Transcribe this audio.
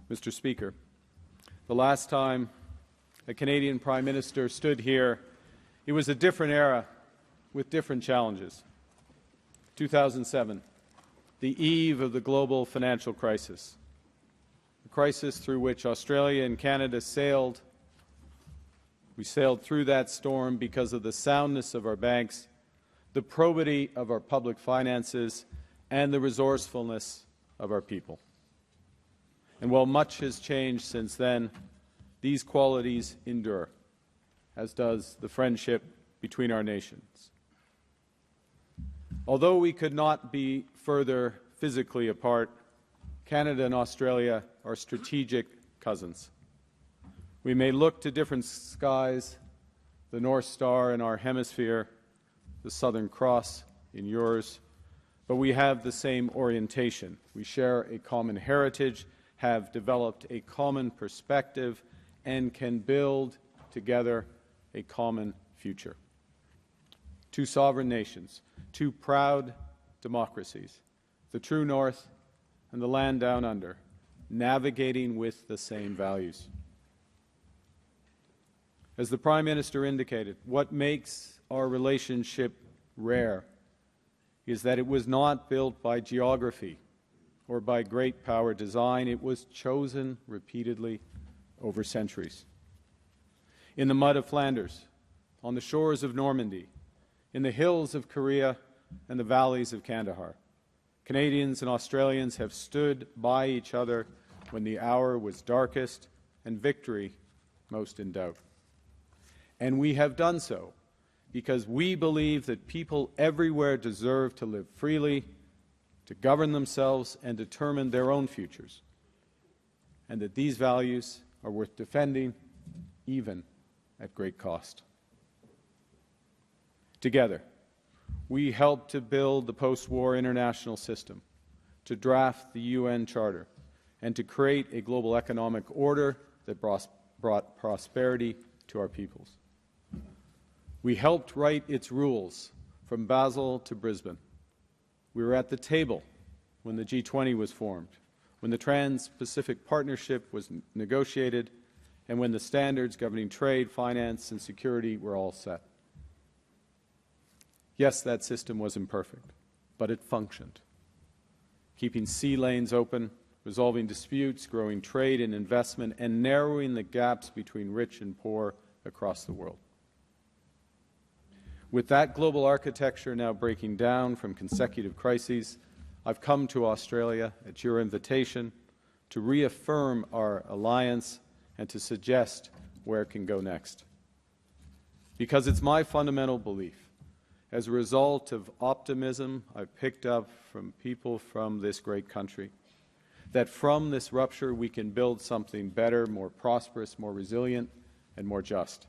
Mr. Speaker. The last time a Canadian Prime Minister stood here, it was a different era with different challenges. 2007, the eve of the global financial crisis, a crisis through which Australia and Canada sailed. We sailed through that storm because of the soundness of our banks, the probity of our public finances, and the resourcefulness of our people. And while much has changed since then, these qualities endure, as does the friendship between our nations. Although we could not be further physically apart, Canada and Australia are strategic cousins. We may look to different skies, the North Star in our hemisphere, the Southern Cross in yours, but we have the same orientation. We share a common heritage, have developed a common perspective, and can build together a common future. Two sovereign nations, two proud democracies, the true North and the land down under, navigating with the same values. As the Prime Minister indicated, what makes our relationship rare is that it was not built by geography or by great power design. It was chosen repeatedly over centuries. In the mud of Flanders, on the shores of Normandy, in the hills of Korea and the valleys of Kandahar, Canadians and Australians have stood by each other when the hour was darkest and victory most in doubt. And we have done so because we believe that people everywhere deserve to live freely, to govern themselves and determine their own futures, and that these values are worth defending, even at great cost. Together, we helped to build the post-war international system, to draft the UN Charter, and to create a global economic order that brought prosperity to our peoples. We helped write its rules from Basel to Brisbane. We were at the table when the G20 was formed, when the Trans-Pacific Partnership was negotiated, and when the standards governing trade, finance, and security were all set. Yes, that system was imperfect, but it functioned, keeping sea lanes open, resolving disputes, growing trade and investment, and narrowing the gaps between rich and poor across the world. With that global architecture now breaking down from consecutive crises, I've come to Australia at your invitation to reaffirm our alliance and to suggest where it can go next. Because it's my fundamental belief, as a result of optimism I've picked up from people from this great country, that from this rupture we can build something better, more prosperous, more resilient, and more just.